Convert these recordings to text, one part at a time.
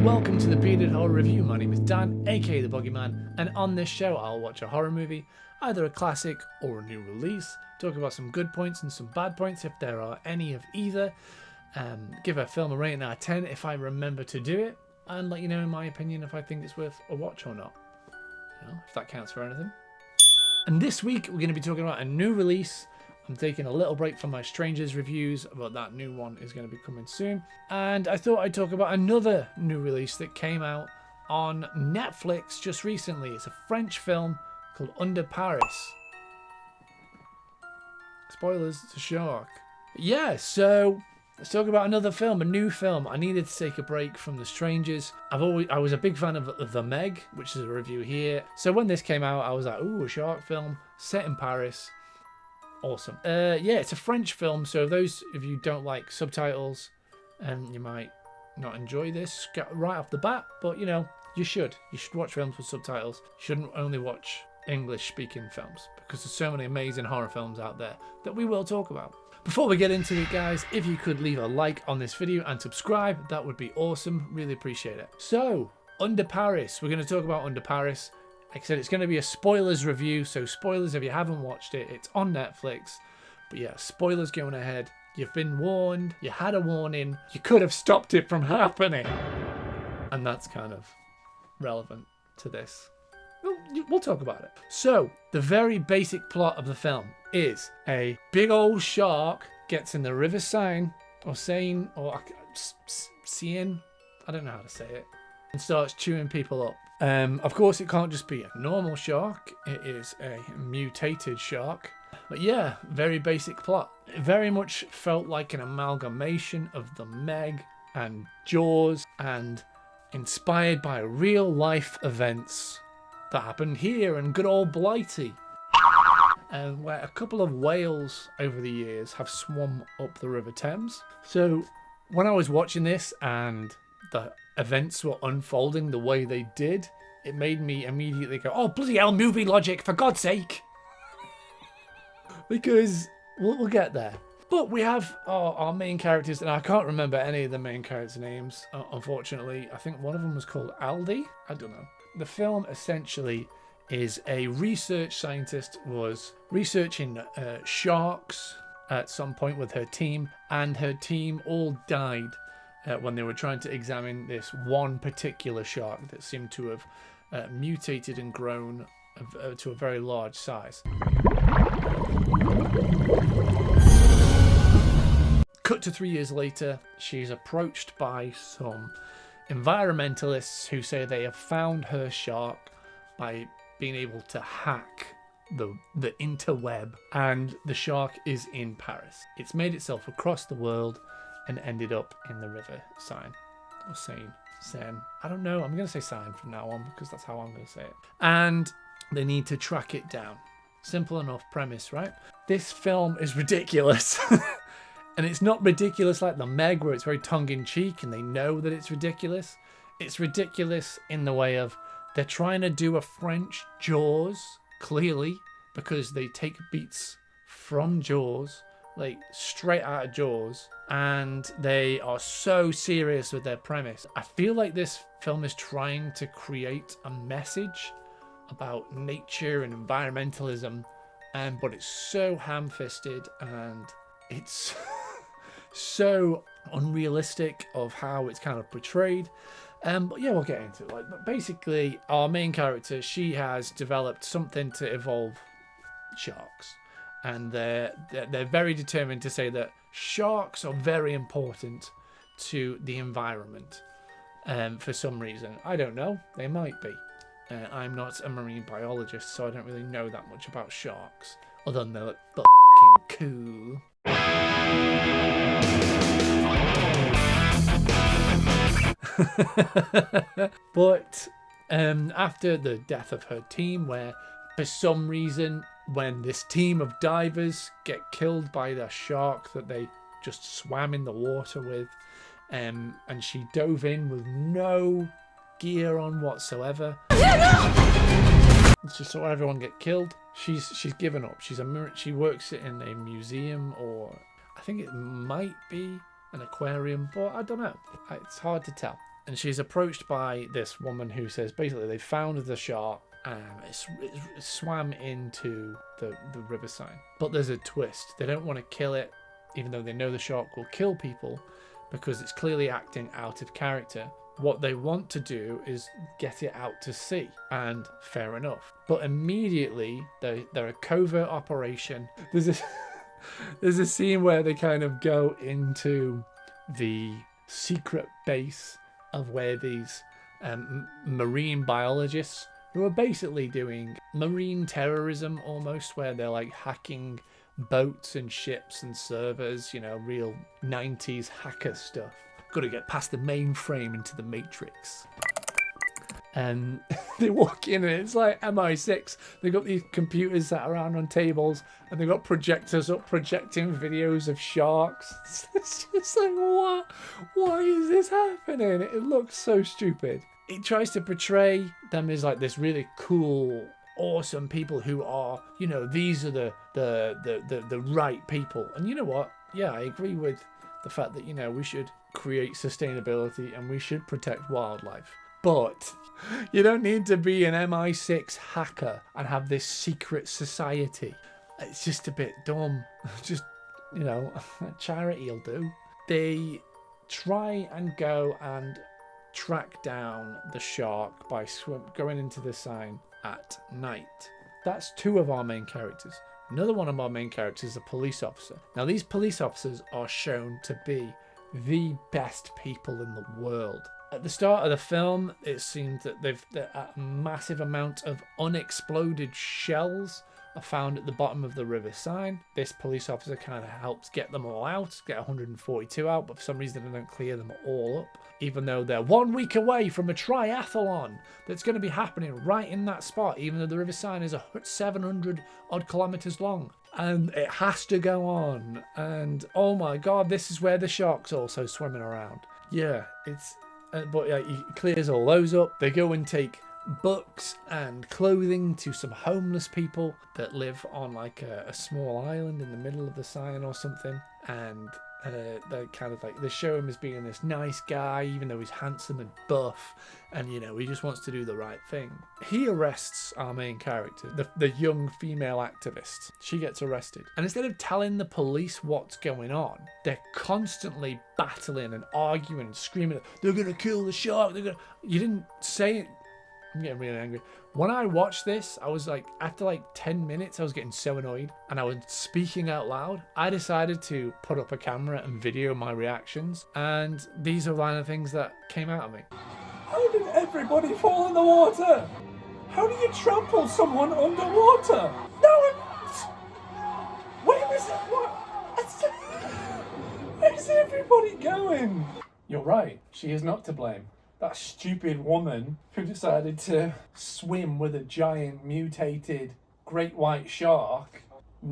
welcome to the Bearded Horror Review. My name is Dan, aka the Boogey Man, and on this show I'll watch a horror movie, either a classic or a new release, talk about some good points and some bad points if there are any of either, give a film a rating out of 10 if I remember to do it, and let you know in my opinion if I think it's worth a watch or not, if that counts for anything. And this week we're going to be talking about a new release. I'm taking a little break from my Strangers reviews, but that new one is going to be coming soon. And I thought I'd talk about another new release that came out on Netflix just recently. It's a French film called Under Paris. Spoilers, it's a shark. Yeah, so let's talk about another film, a new film. I needed to take a break from The Strangers. I was a big fan of The Meg, which is a review here. So when this came out, I was like, ooh, a shark film set in Paris. Awesome. Yeah, it's a French film, so those of you who don't like subtitles, you might not enjoy this right off the bat, but you should watch films with subtitles. You shouldn't only watch English speaking films, because there's so many amazing horror films out there that we will talk about. Before we get into it, guys, if you could leave a like on this video and subscribe, that would be awesome. Really appreciate it. So, Under Paris. We're going to talk about Under Paris. Like I said, it's going to be a spoilers review, so spoilers if you haven't watched it. It's on Netflix. But yeah, spoilers going ahead. You've been warned. You had a warning. You could have stopped it from happening. And that's kind of relevant to this. We'll talk about it. So, the very basic plot of the film is a big old shark gets in the River Seine, or Seine, or Seine, I don't know how to say it, and starts chewing people up. Of course, it can't just be a normal shark. It is a mutated shark. But yeah, very basic plot. It very much felt like an amalgamation of The Meg and Jaws, and inspired by real life events that happened here in good old Blighty, and where a couple of whales over the years have swum up the River Thames. So when I was watching this and the events were unfolding the way they did, it made me immediately go, oh, bloody hell, movie logic, for God's sake. Because we'll get there. But we have our main characters, and I can't remember any of the main characters' names, unfortunately. I think one of them was called Aldi. I don't know. The film essentially is a research scientist was researching sharks at some point with her team, and her team all died when they were trying to examine this one particular shark that seemed to have mutated and grown to a very large size. Cut to 3 years later, she's approached by some environmentalists who say they have found her shark by being able to hack the interweb, and the shark is in Paris. It's made itself across the world and ended up in the River Seine, or Seine. I don't know. I'm going to say Seine from now on because that's how I'm going to say it. And they need to track it down. Simple enough premise, right? This film is ridiculous. And it's not ridiculous like The Meg, where it's very tongue-in-cheek and they know that it's ridiculous. It's ridiculous in the way of they're trying to do a French Jaws, clearly, because they take beats from Jaws, like straight out of Jaws, and they are so serious with their premise. I feel like this film is trying to create a message about nature and environmentalism, but it's so ham-fisted and it's so unrealistic of how it's kind of portrayed. But yeah, we'll get into it. But basically, our main character, she has developed something to evolve sharks, and they're very determined to say that sharks are very important to the environment. For some reason, I don't know. They might be. I'm not a marine biologist, so I don't really know that much about sharks, other than they're fucking cool. But after the death of her team, where for some reason when this team of divers get killed by the shark that they just swam in the water with, and she dove in with no gear on whatsoever, she saw everyone get killed. She's given up. She works in a museum, or I think it might be an aquarium, but I don't know. It's hard to tell. And she's approached by this woman who says basically they found the shark and it swam into the river Seine. But there's a twist. They don't want to kill it, even though they know the shark will kill people, because it's clearly acting out of character. What they want to do is get it out to sea, and fair enough. But immediately, they're a covert operation. There's a scene where they kind of go into the secret base of where these marine biologists, who are basically doing marine terrorism almost, where they're like hacking boats and ships and servers, you know, real 90s hacker stuff. Got to get past the mainframe into the Matrix. And they walk in and it's like MI6. They've got these computers sat around on tables and they've got projectors up projecting videos of sharks. It's just like, what? Why is this happening? It looks so stupid. It tries to portray them as like this really cool, awesome people who are, you know, these are the right people. And you know what? Yeah, I agree with the fact that, you know, we should create sustainability and we should protect wildlife. But you don't need to be an MI6 hacker and have this secret society. It's just a bit dumb. Just, you know, charity will do. They try and go and track down the shark by going into the Seine at night. That's two of our main characters. Another one of our main characters is a police officer. Now, these police officers are shown to be the best people in the world. At the start of the film, it seems that a massive amount of unexploded shells are found at the bottom of the River Seine. This police officer kind of helps get them all out, get 142 out, but for some reason they don't clear them all up, even though they're 1 week away from a triathlon that's going to be happening right in that spot, even though the River Seine is 700 odd kilometers long. And it has to go on. And oh my god, this is where the shark's also swimming around. Yeah, it's... but he clears all those up. They go and take books and clothing to some homeless people that live on like a small island in the middle of the Seine or something. And they're kind of like, they show him as being this nice guy, even though he's handsome and buff, and you know, he just wants to do the right thing. He arrests our main character, the young female activist. She gets arrested, and instead of telling the police what's going on, they're constantly battling and arguing and screaming, they're gonna kill the shark, you didn't say it. I'm getting really angry. When I watched this, I was like, after like 10 minutes, I was getting so annoyed and I was speaking out loud. I decided to put up a camera and video my reactions, and these are one of the things that came out of me. How did everybody fall in the water? How do you trample someone underwater? No, where is it? Where's everybody going? You're right, she is not to blame. That stupid woman who decided to swim with a giant mutated great white shark.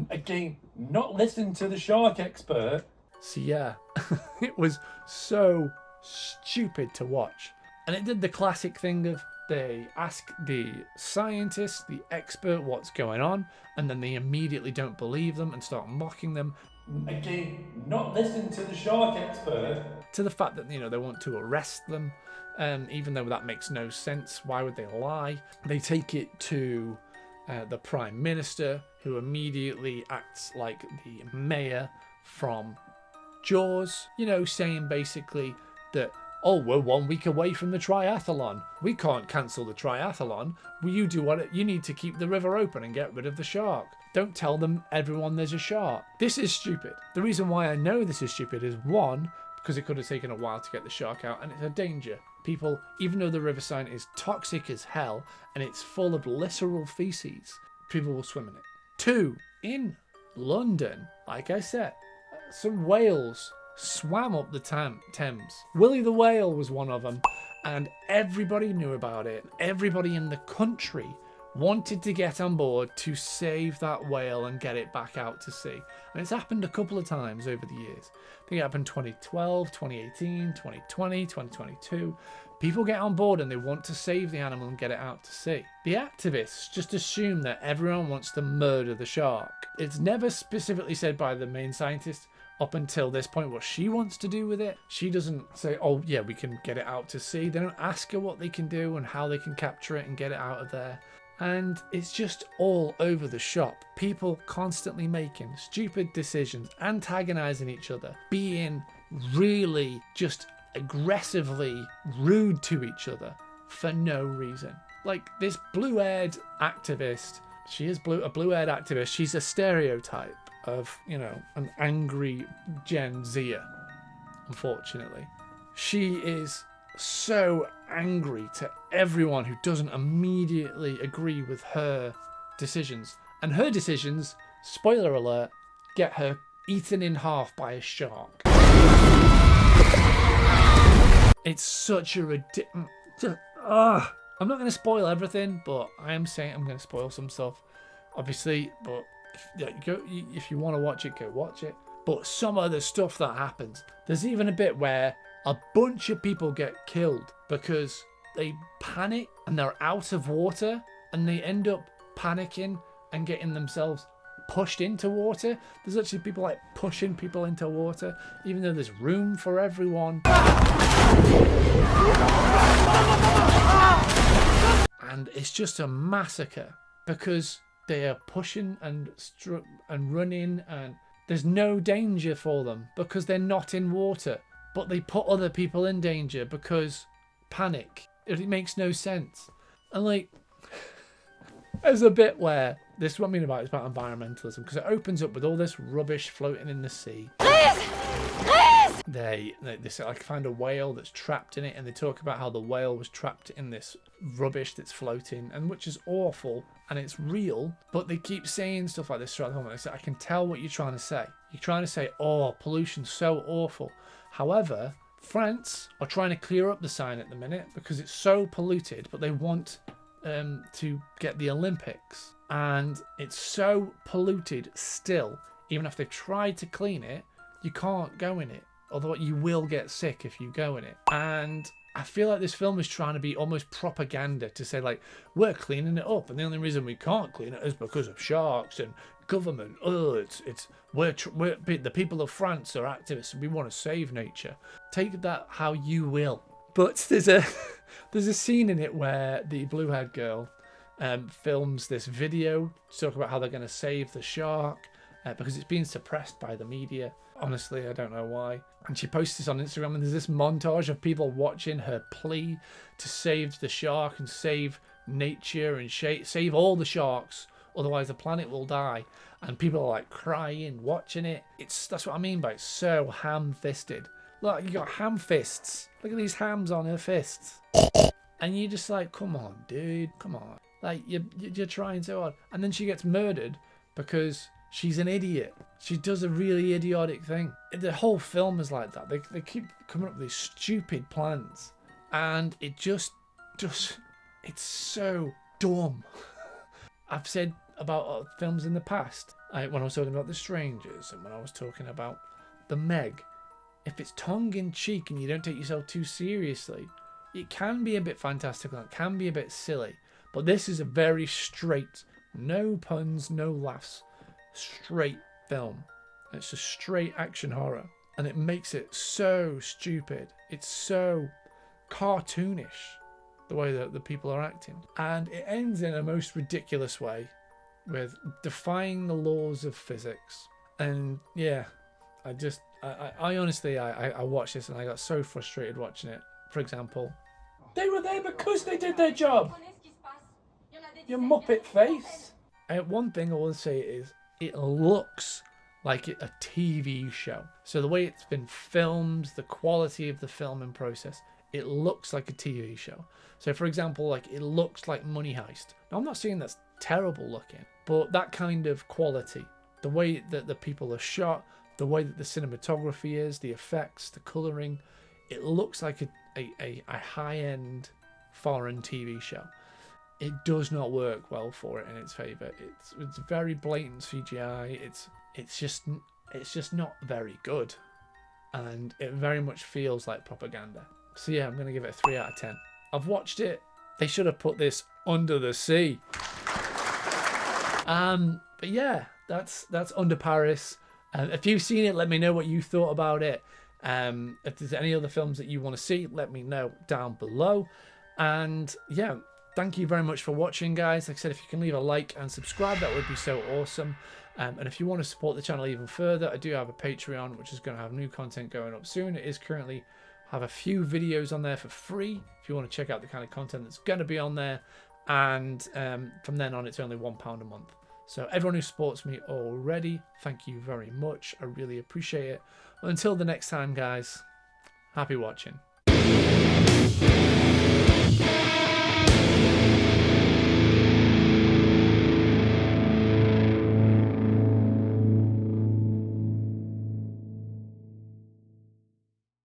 Again, not listen to the shark expert. So yeah, it was so stupid to watch. And it did the classic thing of they ask the scientist, the expert, what's going on, and then they immediately don't believe them and start mocking them. Again, not listen to the shark expert. To the fact that, you know, they want to arrest them. Even though that makes no sense, why would they lie? They take it to the Prime Minister, who immediately acts like the mayor from Jaws, you know, saying basically that, oh, we're 1 week away from the triathlon. We can't cancel the triathlon. You do what you need to keep the river open and get rid of the shark. Don't tell everyone there's a shark. This is stupid. The reason why I know this is stupid is, one, because it could have taken a while to get the shark out, and it's a danger. People, even though the River Seine is toxic as hell and it's full of literal feces, people will swim in it. Two, in London, like I said, some whales swam up the Thames. Willie the Whale was one of them, and everybody knew about it. Everybody in the country wanted to get on board to save that whale and get it back out to sea. And it's happened a couple of times over the years. I think it happened 2012, 2018, 2020, 2022. People get on board and they want to save the animal and get it out to sea. The activists just assume that everyone wants to murder the shark. It's never specifically said by the main scientist up until this point what she wants to do with it. She doesn't say, oh yeah, we can get it out to sea. They don't ask her what they can do and how they can capture it and get it out of there. And it's just all over the shop. People constantly making stupid decisions, antagonizing each other, being really just aggressively rude to each other for no reason. Like this blue-haired activist, she is a blue-haired activist. She's a stereotype of, you know, an angry Gen Zer, unfortunately. She is so angry to everyone who doesn't immediately agree with her decisions. And her decisions, spoiler alert, get her eaten in half by a shark. It's such a ridiculous... I'm not going to spoil everything, but I am saying I'm going to spoil some stuff, obviously. But if you want to watch it, go watch it. But some of the stuff that happens, there's even a bit where a bunch of people get killed because they panic and they're out of water and they end up panicking and getting themselves pushed into water. There's actually people like pushing people into water, even though there's room for everyone. And it's just a massacre because they are pushing and running, and there's no danger for them because they're not in water. But they put other people in danger because panic. It makes no sense. And like, there's a bit where, this is what I mean about, it's about environmentalism, because it opens up with all this rubbish floating in the sea. They like find a whale that's trapped in it, and they talk about how the whale was trapped in this rubbish that's floating, and which is awful, and it's real, but they keep saying stuff like this throughout the moment. They say, I can tell what you're trying to say. You're trying to say, oh, pollution's so awful. However, France are trying to clear up the sign at the minute because it's so polluted, but they want to get the Olympics, and it's so polluted still, even if they've tried to clean it, you can't go in it. Although you will get sick if you go in it. And I feel like this film is trying to be almost propaganda to say, like, we're cleaning it up, and the only reason we can't clean it is because of sharks and government. Oh, we're the people of France are activists and we want to save nature. Take that how you will. But there's a scene in it where the blue-haired girl films this video to talk about how they're going to save the shark because it's being suppressed by the media. Honestly, I don't know why. And she posts this on Instagram, and there's this montage of people watching her plea to save the shark and save nature and save all the sharks, otherwise the planet will die. And people are like crying, watching it. That's what I mean by it's so ham-fisted. Look, you got ham fists. Look at these hams on her fists. And you're just like, come on, dude, come on. Like, you're trying so hard. And then she gets murdered because she's an idiot. She does a really idiotic thing. The whole film is like that. They keep coming up with these stupid plans. And it just it's so dumb. I've said about films in the past, when I was talking about The Strangers and when I was talking about The Meg, if it's tongue-in-cheek and you don't take yourself too seriously, it can be a bit fantastical, it can be a bit silly. But this is a very straight, no puns, no laughs, straight film. It's a straight action horror, and it makes it so stupid. It's so cartoonish, the way that the people are acting. And it ends in a most ridiculous way with defying the laws of physics. And yeah, I honestly watched this and I got so frustrated watching it. For example, they were there because they did their job. You muppet face. One thing I will say is it looks like a TV show. So the way it's been filmed, the quality of the filming process, it looks like a TV show. So for example, like it looks like Money Heist. Now I'm not saying that's terrible looking, but that kind of quality, the way that the people are shot, the way that the cinematography is, the effects, the colouring, it looks like a high-end foreign TV show. It does not work well for it in its favour. It's very blatant CGI. It's just not very good, and it very much feels like propaganda. So yeah, I'm gonna give it a 3 out of 10. I've watched it. They should have put this under the sea. But yeah, that's Under Paris. If you've seen it, let me know what you thought about it. If there's any other films that you want to see, let me know down below. And yeah, thank you very much for watching, guys. Like I said, if you can leave a like and subscribe, that would be so awesome. And if you want to support the channel even further, I do have a Patreon, which is going to have new content going up soon. It is currently have a few videos on there for free if you want to check out the kind of content that's going to be on there. And from then on, it's only £1 a month. So everyone who supports me already, thank you very much. I really appreciate it. Until the next time, guys, happy watching.